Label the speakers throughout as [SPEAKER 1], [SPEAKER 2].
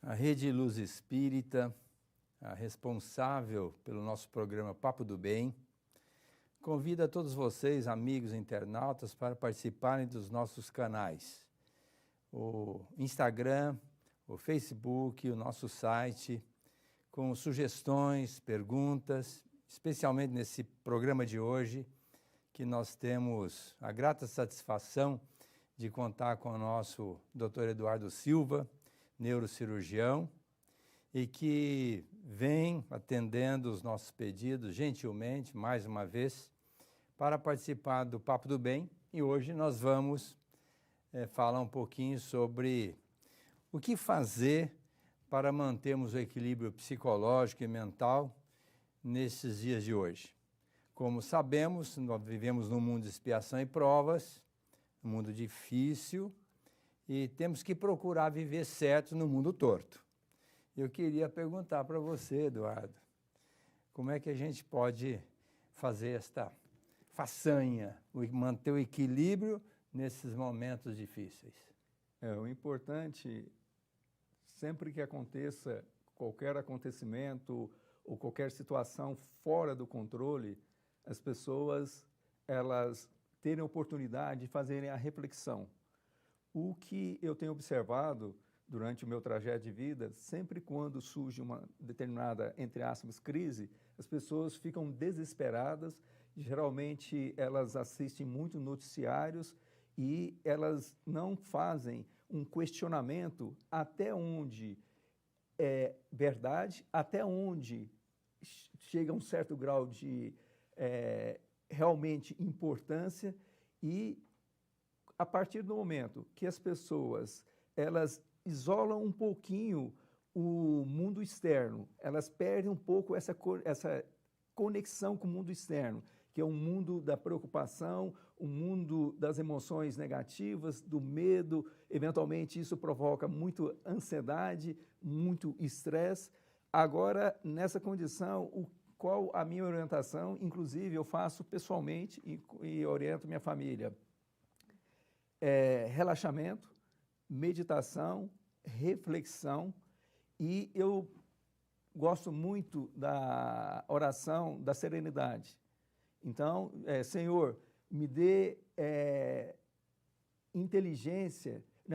[SPEAKER 1] A Rede Luz Espírita, a responsável pelo nosso programa Papo do Bem, convida todos vocês, amigos internautas, para participarem dos nossos canais. O Instagram, o Facebook, o nosso site, com sugestões, perguntas, especialmente nesse programa de hoje, que nós temos a grata satisfação de contar com o nosso Dr. Eduardo Silva, neurocirurgião, e que vem atendendo os nossos pedidos gentilmente, mais uma vez, para participar do Papo do Bem. E hoje nós vamos falar um pouquinho sobre o que fazer para mantermos o equilíbrio psicológico e mental nesses dias de hoje. Como sabemos, nós vivemos num mundo de expiação e provas, um mundo difícil, e temos que procurar viver certo no mundo torto. Eu queria perguntar para você, Eduardo, como é que a gente pode fazer esta façanha, manter o equilíbrio nesses momentos difíceis?
[SPEAKER 2] O importante, sempre que aconteça qualquer acontecimento ou qualquer situação fora do controle, as pessoas, elas terem a oportunidade de fazerem a reflexão. O que eu tenho observado durante o meu trajeto de vida, sempre quando surge uma determinada, entre aspas, crise, as pessoas ficam desesperadas, geralmente elas assistem muito noticiários e elas não fazem um questionamento até onde é verdade, até onde chega a um certo grau de realmente importância, e a partir do momento que as pessoas elas isolam um pouquinho o mundo externo, elas perdem um pouco essa conexão com o mundo externo, que é um mundo da preocupação, um mundo das emoções negativas, do medo. Eventualmente isso provoca muito ansiedade, muito estresse. Agora, nessa condição, qual a minha orientação? Inclusive eu faço pessoalmente e oriento minha família. Relaxamento, meditação, reflexão, e eu gosto muito da oração da serenidade. Então, Senhor, me dê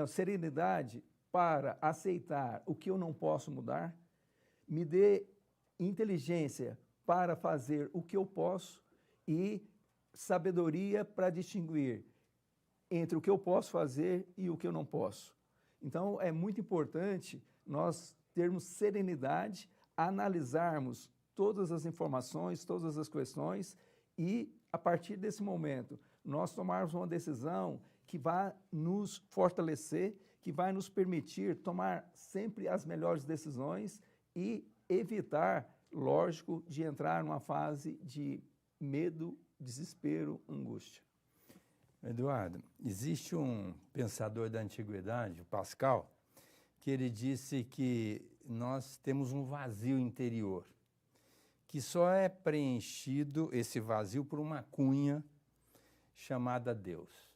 [SPEAKER 2] serenidade para aceitar o que eu não posso mudar, me dê inteligência para fazer o que eu posso e sabedoria para distinguir entre o que eu posso fazer e o que eu não posso. Então, é muito importante nós termos serenidade, analisarmos todas as informações, todas as questões e, a partir desse momento, nós tomarmos uma decisão que vai nos fortalecer, que vai nos permitir tomar sempre as melhores decisões e evitar, lógico, de entrar numa fase de medo, desespero, angústia.
[SPEAKER 1] Eduardo, existe um pensador da antiguidade, o Pascal, que ele disse que nós temos um vazio interior, que só é preenchido, esse vazio, por uma cunha chamada Deus.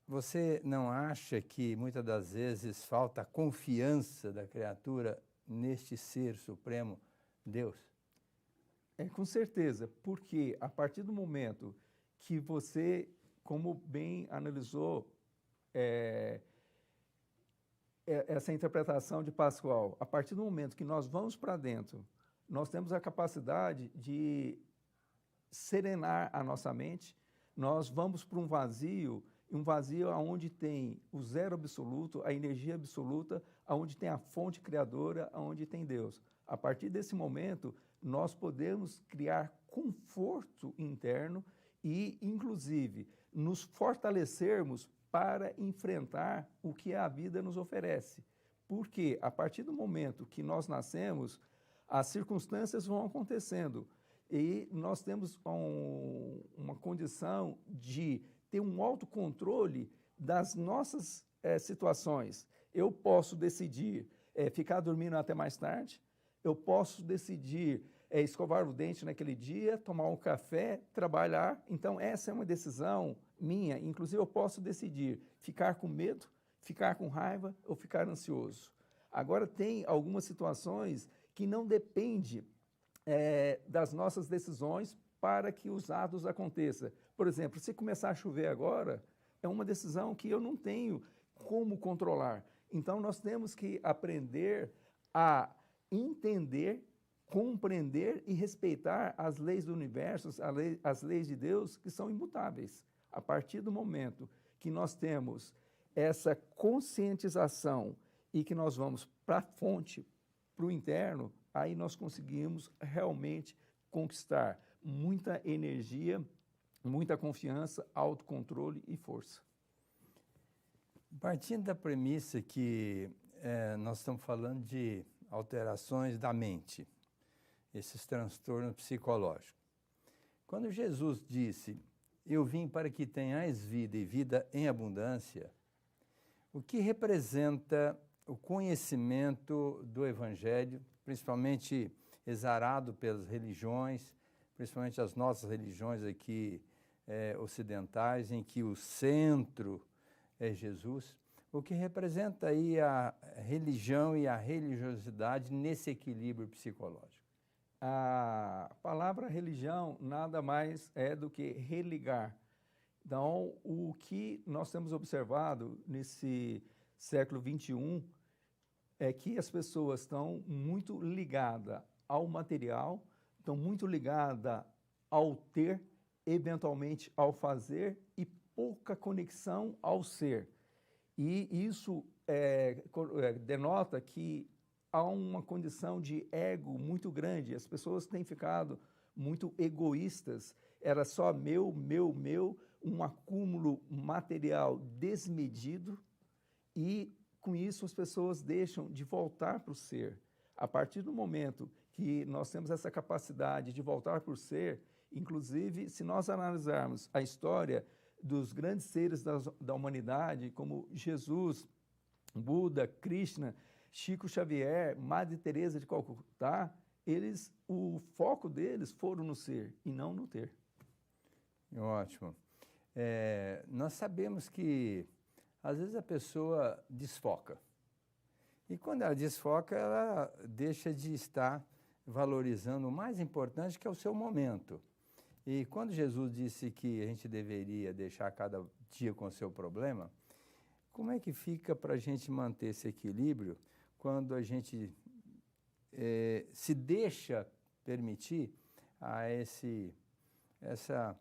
[SPEAKER 1] Você não acha que muitas das vezes falta a confiança da criatura neste ser supremo, Deus?
[SPEAKER 2] Com certeza, porque a partir do momento que você, como bem analisou essa interpretação de Pascal, a partir do momento que nós vamos para dentro, nós temos a capacidade de serenar a nossa mente, nós vamos para um vazio onde tem o zero absoluto, a energia absoluta, onde tem a fonte criadora, onde tem Deus. A partir desse momento, nós podemos criar conforto interno e, inclusive, nos fortalecermos para enfrentar o que a vida nos oferece. Porque, a partir do momento que nós nascemos, as circunstâncias vão acontecendo e nós temos uma condição de ter um autocontrole das nossas situações. Eu posso decidir ficar dormindo até mais tarde, eu posso decidir escovar o dente naquele dia, tomar um café, trabalhar. Então, essa é uma decisão minha. Inclusive, eu posso decidir ficar com medo, ficar com raiva ou ficar ansioso. Agora, tem algumas situações que não dependem das nossas decisões para que os atos aconteçam. Por exemplo, se começar a chover agora, é uma decisão que eu não tenho como controlar. Então, nós temos que aprender a entender, compreender e respeitar as leis do universo, as leis de Deus, que são imutáveis. A partir do momento que nós temos essa conscientização e que nós vamos para a fonte, para o interno, aí nós conseguimos realmente conquistar muita energia, muita confiança, autocontrole e força.
[SPEAKER 1] Partindo da premissa que nós estamos falando de alterações da mente, esses transtornos psicológicos. Quando Jesus disse, eu vim para que tenhais vida e vida em abundância, o que representa o conhecimento do Evangelho, principalmente exarado pelas religiões, principalmente as nossas religiões aqui ocidentais, em que o centro é Jesus, o que representa aí a religião e a religiosidade nesse equilíbrio psicológico?
[SPEAKER 2] A palavra religião nada mais é do que religar. Então, o que nós temos observado nesse século XXI é que as pessoas estão muito ligadas ao material, estão muito ligadas ao ter, eventualmente ao fazer, e pouca conexão ao ser. E isso denota que há uma condição de ego muito grande. As pessoas têm ficado muito egoístas. Era só meu, um acúmulo material desmedido, e com isso as pessoas deixam de voltar para o ser. A partir do momento que nós temos essa capacidade de voltar para o ser, inclusive se nós analisarmos a história dos grandes seres da humanidade, como Jesus, Buda, Krishna, Chico Xavier, Madre Teresa de Calcutá, o foco deles foram no ser e não no ter.
[SPEAKER 1] Ótimo. Nós sabemos que às vezes a pessoa desfoca. E quando ela desfoca, ela deixa de estar valorizando o mais importante, que é o seu momento. E quando Jesus disse que a gente deveria deixar cada dia com o seu problema, como é que fica para a gente manter esse equilíbrio quando a gente se deixa permitir a essa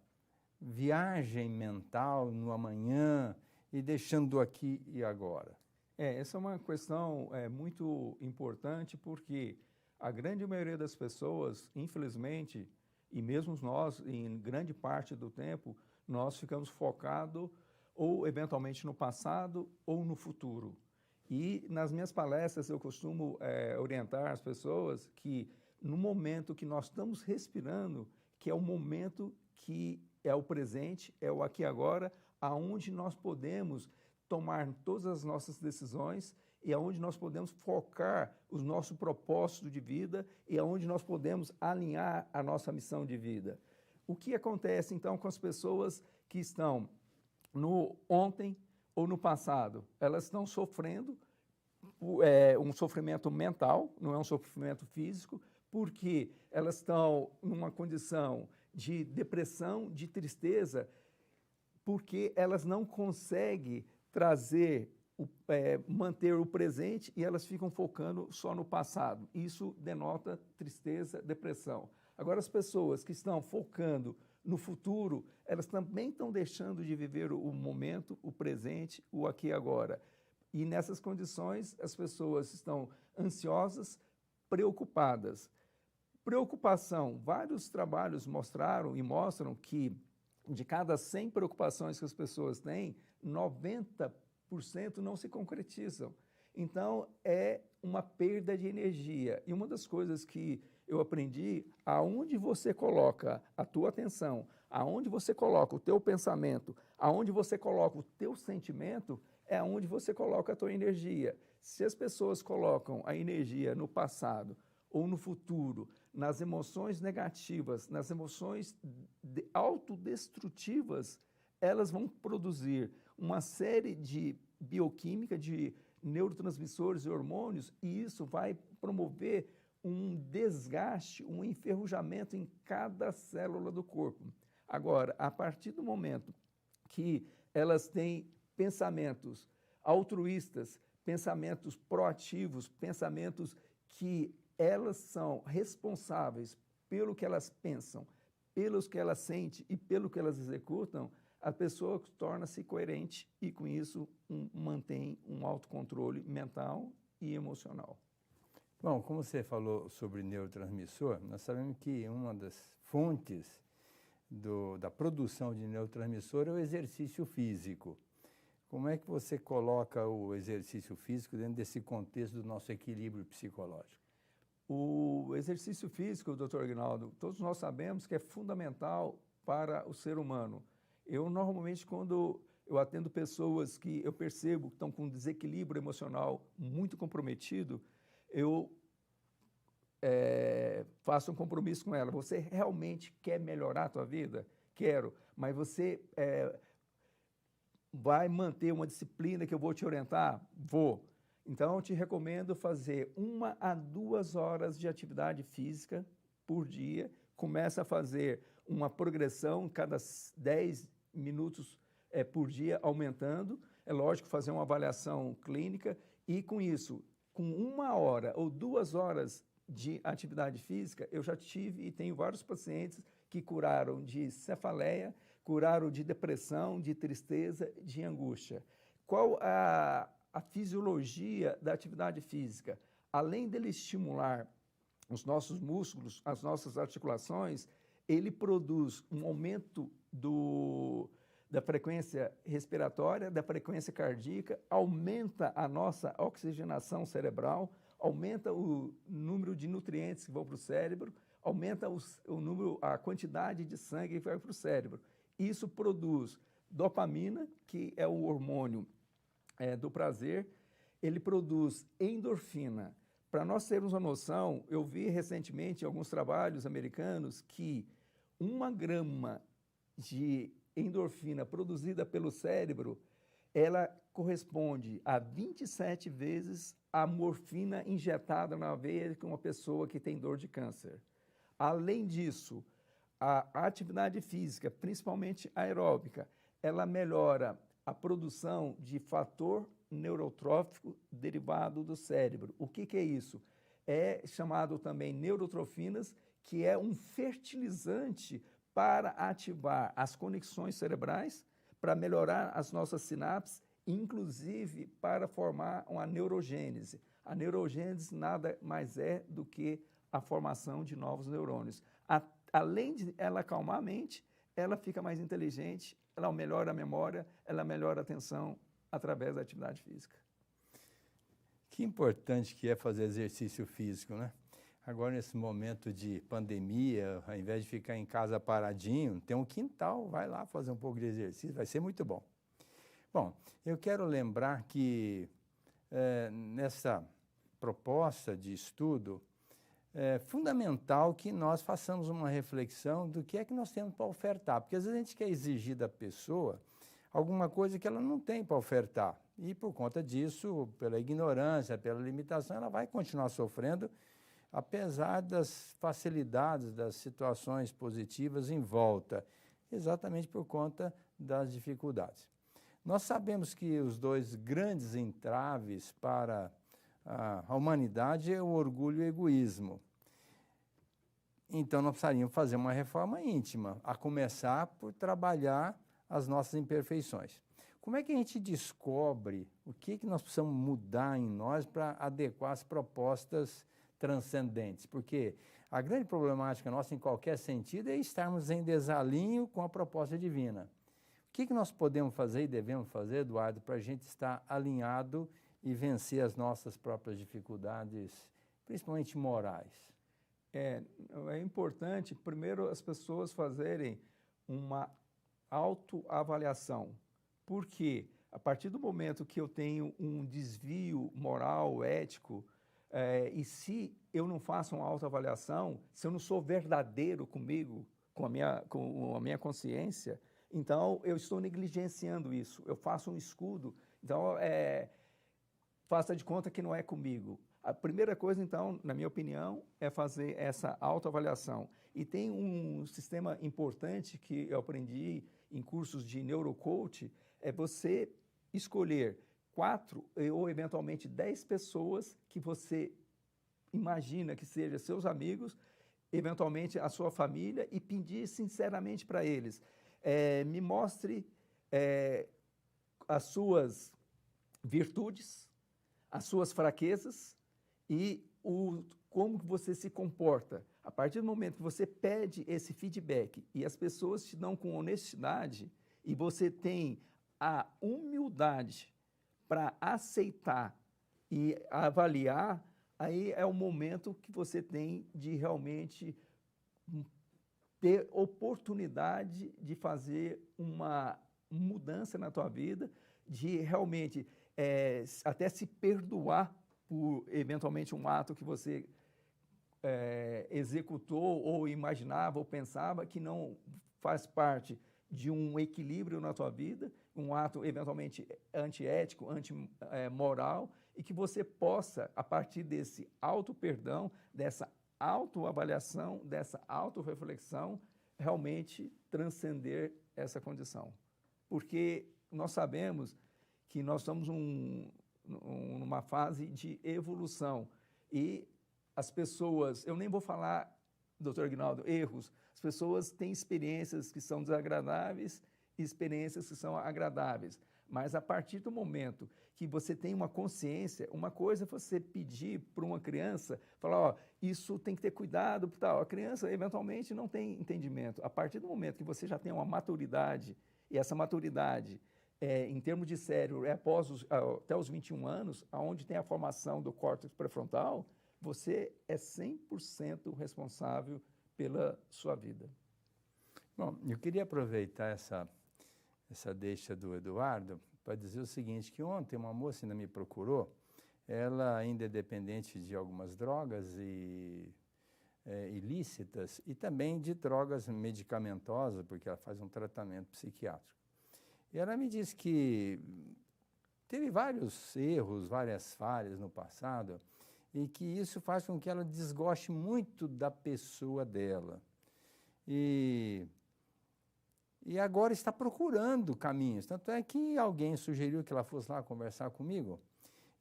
[SPEAKER 1] viagem mental no amanhã e deixando aqui e agora?
[SPEAKER 2] Essa é uma questão muito importante, porque a grande maioria das pessoas, infelizmente, e mesmo nós, em grande parte do tempo, nós ficamos focados ou eventualmente no passado ou no futuro. E nas minhas palestras eu costumo orientar as pessoas que no momento que nós estamos respirando, que é o momento que é o presente, é o aqui e agora, aonde nós podemos tomar todas as nossas decisões e aonde nós podemos focar o nosso propósito de vida e aonde nós podemos alinhar a nossa missão de vida. O que acontece então com as pessoas que estão no ontem ou no passado? Elas estão sofrendo um sofrimento mental, não é um sofrimento físico, porque elas estão numa condição de depressão, de tristeza, porque elas não conseguem manter o presente e elas ficam focando só no passado. Isso denota tristeza, depressão. Agora, as pessoas que estão focando no futuro, elas também estão deixando de viver o momento, o presente, o aqui e agora. E nessas condições, as pessoas estão ansiosas, preocupadas. Preocupação, vários trabalhos mostraram e mostram que de cada 100 preocupações que as pessoas têm, 90% não se concretizam. Então, é uma perda de energia. E uma das coisas que eu aprendi, aonde você coloca a tua atenção, aonde você coloca o teu pensamento, aonde você coloca o teu sentimento, é onde você coloca a tua energia. Se as pessoas colocam a energia no passado ou no futuro, nas emoções negativas, nas emoções autodestrutivas, elas vão produzir uma série de bioquímica, de neurotransmissores e hormônios, e isso vai promover um desgaste, um enferrujamento em cada célula do corpo. Agora, a partir do momento que elas têm pensamentos altruístas, pensamentos proativos, pensamentos que elas são responsáveis pelo que elas pensam, pelos que elas sentem e pelo que elas executam, a pessoa torna-se coerente e, com isso, mantém um autocontrole mental e emocional.
[SPEAKER 1] Bom, como você falou sobre neurotransmissor, nós sabemos que uma das fontes da produção de neurotransmissor é o exercício físico. Como é que você coloca o exercício físico dentro desse contexto do nosso equilíbrio psicológico?
[SPEAKER 2] O exercício físico, doutor Aguinaldo, todos nós sabemos que é fundamental para o ser humano. Eu, normalmente, quando eu atendo pessoas que eu percebo que estão com um desequilíbrio emocional muito comprometido, eu faço um compromisso com ela. Você realmente quer melhorar a tua vida? Quero, mas você vai manter uma disciplina que eu vou te orientar? Vou. Então, eu te recomendo fazer 1 a 2 horas de atividade física por dia. Começa a fazer uma progressão cada 10 minutos por dia, aumentando. É lógico, fazer uma avaliação clínica e, com isso, com 1 hora ou 2 horas de atividade física, eu já tive e tenho vários pacientes que curaram de cefaleia, curaram de depressão, de tristeza, de angústia. Qual a fisiologia da atividade física? Além dele estimular os nossos músculos, as nossas articulações, ele produz um aumento da frequência respiratória, da frequência cardíaca, aumenta a nossa oxigenação cerebral, aumenta o número de nutrientes que vão para o cérebro, aumenta a quantidade de sangue que vai para o cérebro. Isso produz dopamina, que é o hormônio do prazer, ele produz endorfina. Para nós termos uma noção, eu vi recentemente em alguns trabalhos americanos que 1 grama de endorfina produzida pelo cérebro, ela corresponde a 27 vezes a morfina injetada na veia de uma pessoa que tem dor de câncer. Além disso, a atividade física, principalmente aeróbica, ela melhora a produção de fator neurotrófico derivado do cérebro. O que é isso? É chamado também neurotrofinas, que é um fertilizante para ativar as conexões cerebrais, para melhorar as nossas sinapses, inclusive para formar uma neurogênese. A neurogênese nada mais é do que a formação de novos neurônios. Além de ela acalmar a mente, ela fica mais inteligente, ela melhora a memória, ela melhora a atenção através da atividade física.
[SPEAKER 1] Que importante que é fazer exercício físico, né? Agora, nesse momento de pandemia, ao invés de ficar em casa paradinho, tem um quintal, vai lá fazer um pouco de exercício, vai ser muito bom. Bom, eu quero lembrar que nessa proposta de estudo, é fundamental que nós façamos uma reflexão do que é que nós temos para ofertar, porque às vezes a gente quer exigir da pessoa alguma coisa que ela não tem para ofertar, e por conta disso, pela ignorância, pela limitação, ela vai continuar sofrendo, apesar das facilidades, das situações positivas em volta, exatamente por conta das dificuldades. Nós sabemos que os 2 grandes entraves para a humanidade é o orgulho e o egoísmo. Então, nós precisaríamos fazer uma reforma íntima, a começar por trabalhar as nossas imperfeições. Como é que a gente descobre o que nós precisamos mudar em nós para adequar as propostas transcendentes? Porque a grande problemática nossa, em qualquer sentido, é estarmos em desalinho com a proposta divina. O que nós podemos fazer e devemos fazer, Eduardo, para a gente estar alinhado e vencer as nossas próprias dificuldades, principalmente morais?
[SPEAKER 2] É importante, primeiro, as pessoas fazerem uma autoavaliação. Porque, a partir do momento que eu tenho um desvio moral, ético, e se eu não faço uma autoavaliação, se eu não sou verdadeiro comigo, com a minha consciência, então eu estou negligenciando isso. Eu faço um escudo. Então, faça de conta que não é comigo. A primeira coisa, então, na minha opinião, é fazer essa autoavaliação. E tem um sistema importante que eu aprendi em cursos de neurocoach, é você escolher 4 ou eventualmente 10 pessoas que você imagina que sejam seus amigos, eventualmente a sua família, e pedir sinceramente para eles, me mostre as suas virtudes, as suas fraquezas e como você se comporta. A partir do momento que você pede esse feedback e as pessoas te dão com honestidade e você tem a humildade para aceitar e avaliar, aí é o momento que você tem de realmente ter oportunidade de fazer uma mudança na tua vida, de realmente até se perdoar por eventualmente um ato que você executou ou imaginava ou pensava que não faz parte de um equilíbrio na tua vida, um ato eventualmente antiético, antimoral, e que você possa, a partir desse auto-perdão, dessa autoavaliação, dessa autorreflexão, realmente transcender essa condição. Porque nós sabemos que nós estamos numa fase de evolução e as pessoas, eu nem vou falar, doutor Aguinaldo, erros, as pessoas têm experiências que são desagradáveis e experiências que são agradáveis, mas a partir do momento que você tem uma consciência, uma coisa é você pedir para uma criança, falar, ó, isso tem que ter cuidado, tal. A criança eventualmente não tem entendimento. A partir do momento que você já tem uma maturidade, e essa maturidade, em termos de cérebro, até os 21 anos, onde tem a formação do córtex pré-frontal, você é 100% responsável pela sua vida.
[SPEAKER 1] Bom, eu queria aproveitar essa deixa do Eduardo para dizer o seguinte, que ontem uma moça ainda me procurou, ela ainda é dependente de algumas drogas ilícitas e também de drogas medicamentosas, porque ela faz um tratamento psiquiátrico. E ela me disse que teve vários erros, várias falhas no passado, e que isso faz com que ela desgoste muito da pessoa dela. E agora está procurando caminhos. Tanto é que alguém sugeriu que ela fosse lá conversar comigo.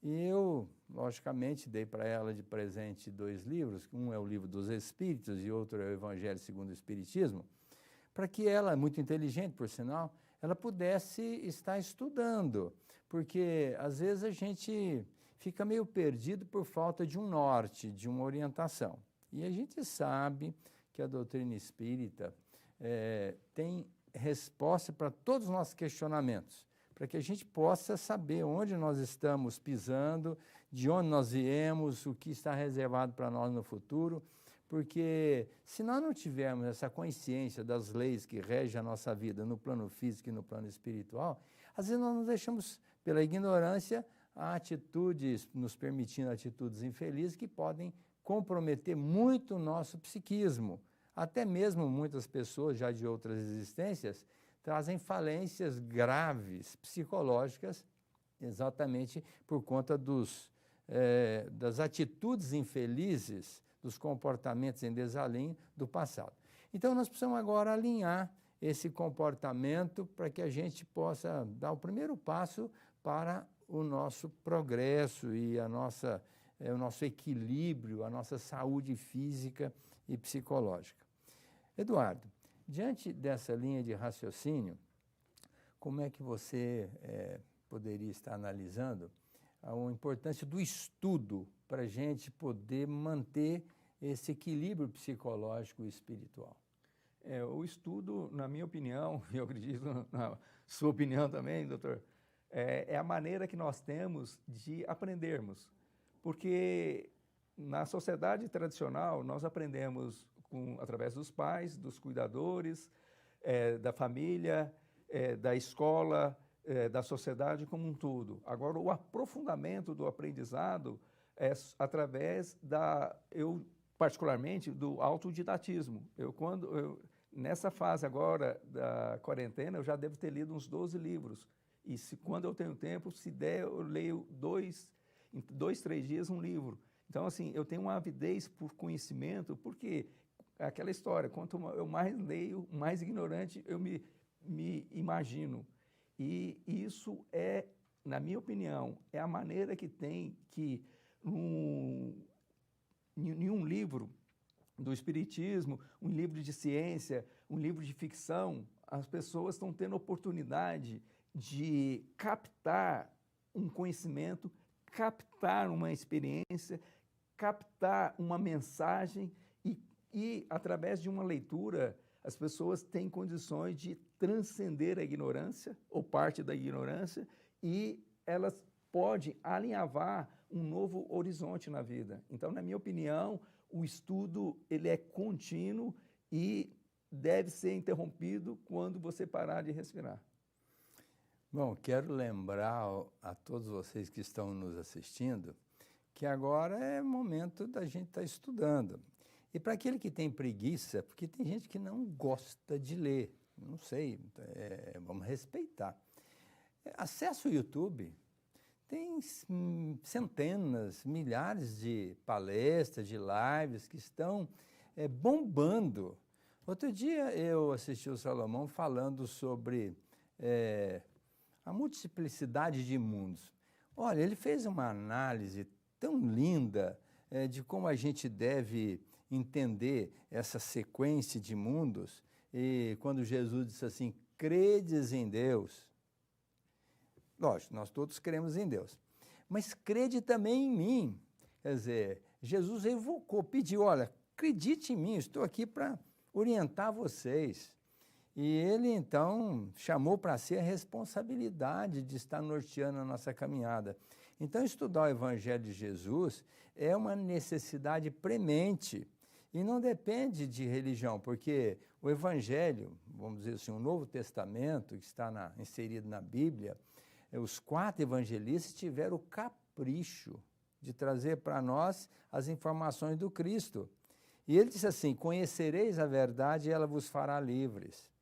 [SPEAKER 1] E eu, logicamente, dei para ela de presente 2 livros. Um é o Livro dos Espíritos e outro é o Evangelho segundo o Espiritismo, para que ela, muito inteligente, por sinal, ela pudesse estar estudando. Porque, às vezes, a gente fica meio perdido por falta de um norte, de uma orientação. E a gente sabe que a doutrina espírita tem resposta para todos os nossos questionamentos, para que a gente possa saber onde nós estamos pisando, de onde nós viemos, o que está reservado para nós no futuro, porque se nós não tivermos essa consciência das leis que regem a nossa vida no plano físico e no plano espiritual, às vezes nós nos deixamos, pela ignorância, a atitudes, nos permitindo atitudes infelizes que podem comprometer muito o nosso psiquismo. Até mesmo muitas pessoas, já de outras existências, trazem falências graves psicológicas, exatamente por conta das atitudes infelizes, dos comportamentos em desalinho do passado. Então, nós precisamos agora alinhar esse comportamento para que a gente possa dar o primeiro passo para o nosso progresso e o nosso equilíbrio, a nossa saúde física e psicológica. Eduardo, diante dessa linha de raciocínio, como é que você poderia estar analisando a importância do estudo para a gente poder manter esse equilíbrio psicológico e espiritual?
[SPEAKER 2] O estudo, na minha opinião, e eu acredito na sua opinião também, doutor, é a maneira que nós temos de aprendermos. Porque na sociedade tradicional, nós aprendemos através dos pais, dos cuidadores, da família, da escola, da sociedade como um todo. Agora, o aprofundamento do aprendizado é através particularmente, do autodidatismo. Nessa fase agora da quarentena, eu já devo ter lido uns 12 livros. E quando eu tenho tempo, se der, eu leio 2 em 2, 3 dias um livro. Então, assim, eu tenho uma avidez por conhecimento, porque aquela história, quanto eu mais leio, mais ignorante eu me imagino. E isso é, na minha opinião, é a maneira que tem que, em um livro do Espiritismo, um livro de ciência, um livro de ficção, as pessoas estão tendo oportunidade de captar um conhecimento, captar uma experiência, captar uma mensagem e, através de uma leitura, as pessoas têm condições de transcender a ignorância, ou parte da ignorância, e elas podem alinhavar um novo horizonte na vida. Então, na minha opinião, o estudo ele é contínuo e deve ser interrompido quando você parar de respirar.
[SPEAKER 1] Bom, quero lembrar a todos vocês que estão nos assistindo que agora é momento da gente estar estudando. E para aquele que tem preguiça, porque tem gente que não gosta de ler, não sei, vamos respeitar. Acesse o YouTube, tem centenas, milhares de palestras, de lives que estão bombando. Outro dia eu assisti o Salomão falando sobre a multiplicidade de mundos. Olha, ele fez uma análise tão linda de como a gente deve entender essa sequência de mundos, e quando Jesus disse assim, credes em Deus, lógico, nós todos cremos em Deus, mas crede também em mim. Quer dizer, Jesus evocou, pediu, olha, acredite em mim, estou aqui para orientar vocês. E ele, então, chamou para si a responsabilidade de estar norteando a nossa caminhada. Então, estudar o Evangelho de Jesus é uma necessidade premente e não depende de religião, porque o Evangelho, vamos dizer assim, o Novo Testamento, que está inserido na Bíblia, os 4 evangelistas tiveram o capricho de trazer para nós as informações do Cristo. E ele disse assim, conhecereis a verdade e ela vos fará livres.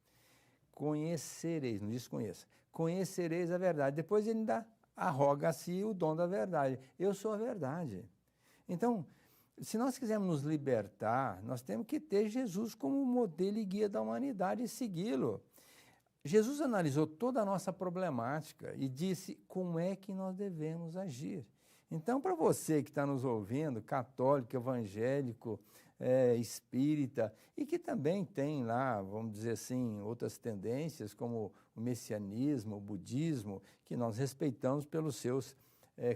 [SPEAKER 1] Conhecereis, não diz conheça, conhecereis a verdade. Depois ele ainda arroga a si o dom da verdade. Eu sou a verdade. Então, se nós quisermos nos libertar, nós temos que ter Jesus como modelo e guia da humanidade e segui-lo. Jesus analisou toda a nossa problemática e disse como é que nós devemos agir. Então, para você que está nos ouvindo, católico, evangélico, espírita, e que também tem lá, vamos dizer assim, outras tendências, como o messianismo, o budismo, que nós respeitamos pelos seus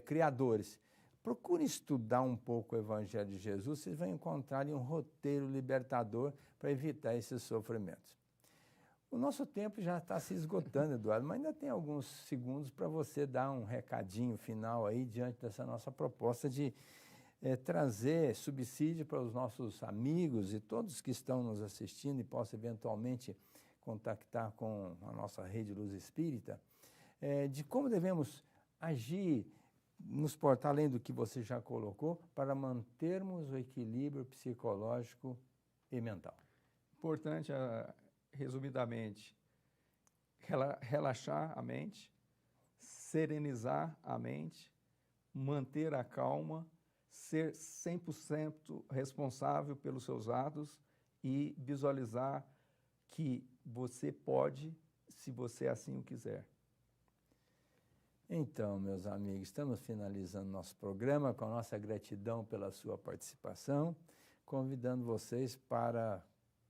[SPEAKER 1] criadores. Procure estudar um pouco o Evangelho de Jesus, vocês vão encontrar um roteiro libertador para evitar esses sofrimentos. O nosso tempo já está se esgotando, Eduardo, mas ainda tem alguns segundos para você dar um recadinho final aí diante dessa nossa proposta de trazer subsídio para os nossos amigos e todos que estão nos assistindo e possam eventualmente contactar com a nossa rede Luz Espírita, de como devemos agir, nos portar além do que você já colocou, para mantermos o equilíbrio psicológico e mental.
[SPEAKER 2] Importante, resumidamente, relaxar a mente, serenizar a mente, manter a calma, ser 100% responsável pelos seus atos e visualizar que você pode, se você assim o quiser.
[SPEAKER 1] Então, meus amigos, estamos finalizando nosso programa com a nossa gratidão pela sua participação, convidando vocês para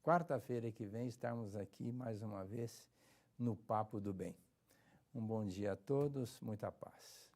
[SPEAKER 1] quarta-feira que vem estarmos aqui mais uma vez no Papo do Bem. Um bom dia a todos, muita paz.